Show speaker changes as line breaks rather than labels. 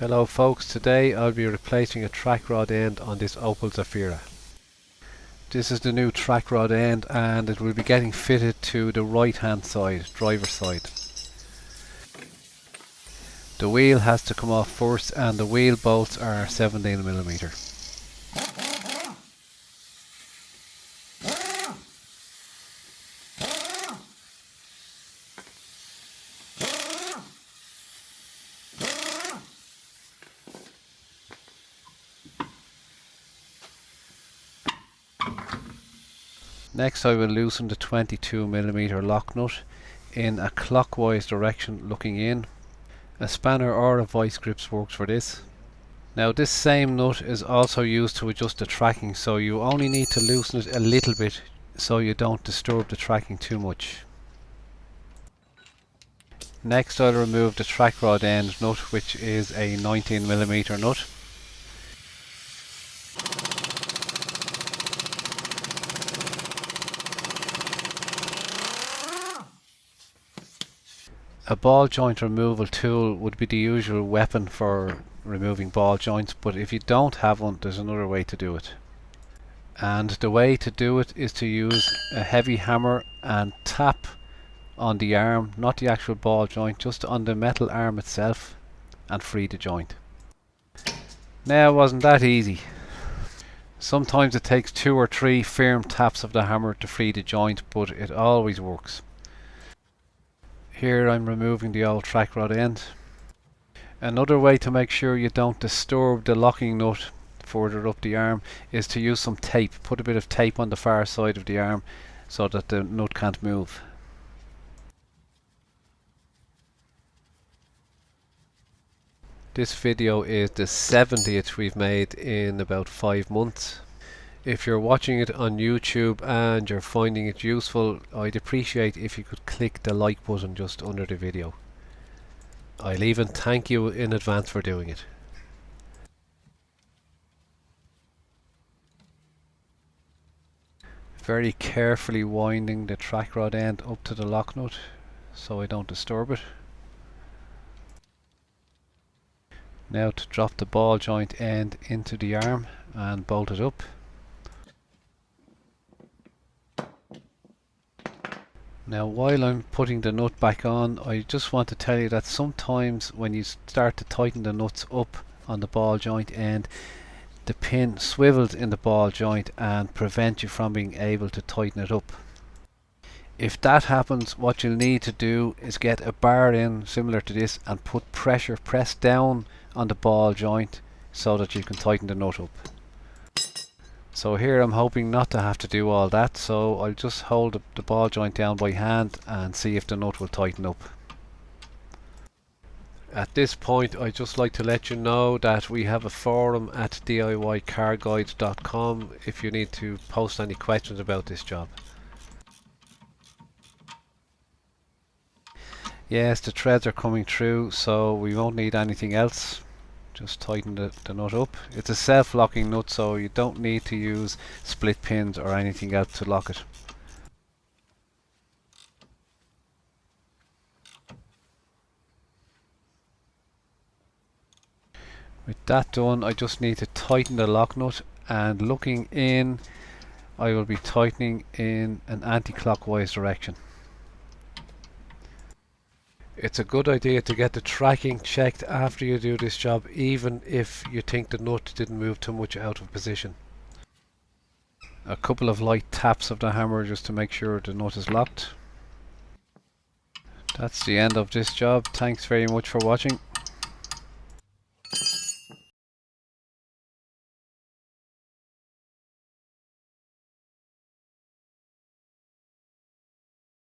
Hello folks, today I'll be replacing a track rod end on this Opel Zafira. This is the new track rod end and it will be getting fitted to the right hand side, driver's side. The wheel has to come off first and the wheel bolts are 17mm. Next I will loosen the 22mm lock nut in a clockwise direction looking in. A spanner or a vice grips works for this. Now this same nut is also used to adjust the tracking, so you only need to loosen it a little bit so you don't disturb the tracking too much. Next I'll remove the track rod end nut, which is a 19mm nut. A ball joint removal tool would be the usual weapon for removing ball joints, but if you don't have one, there's another way to do it. And the way to do it is to use a heavy hammer and tap on the arm, not the actual ball joint, just on the metal arm itself, and free the joint. Now, it wasn't that easy. Sometimes it takes 2 or 3 firm taps of the hammer to free the joint, but it always works. Here I'm removing the old track rod end. Another way to make sure you don't disturb the locking nut further up the arm is to use some tape. Put a bit of tape on the far side of the arm so that the nut can't move. This video is the 70th we've made in about 5 months. If you're watching it on YouTube and you're finding it useful, I'd appreciate if you could click the like button just under the video. I'll even thank you in advance for doing it. Very carefully winding the track rod end up to the lock nut so I don't disturb it. Now to drop the ball joint end into the arm and bolt it up. Now while I'm putting the nut back on, I just want to tell you that sometimes when you start to tighten the nuts up on the ball joint end, the pin swivels in the ball joint and prevents you from being able to tighten it up. If that happens, what you'll need to do is get a bar in similar to this and press down on the ball joint so that you can tighten the nut up. So here I'm hoping not to have to do all that, so I'll just hold the ball joint down by hand and see if the nut will tighten up. At this point I'd just like to let you know that we have a forum at DIYcarguide.com if you need to post any questions about this job. Yes, the threads are coming through, so we won't need anything else. Just tighten the nut up. It's a self-locking nut, so you don't need to use split pins or anything else to lock it. With that done, I just need to tighten the lock nut, and looking in, I will be tightening in an anti-clockwise direction. It's a good idea to get the tracking checked after you do this job, even if you think the nut didn't move too much out of position. A couple of light taps of the hammer just to make sure the nut is locked. That's the end of this job. Thanks very much for watching.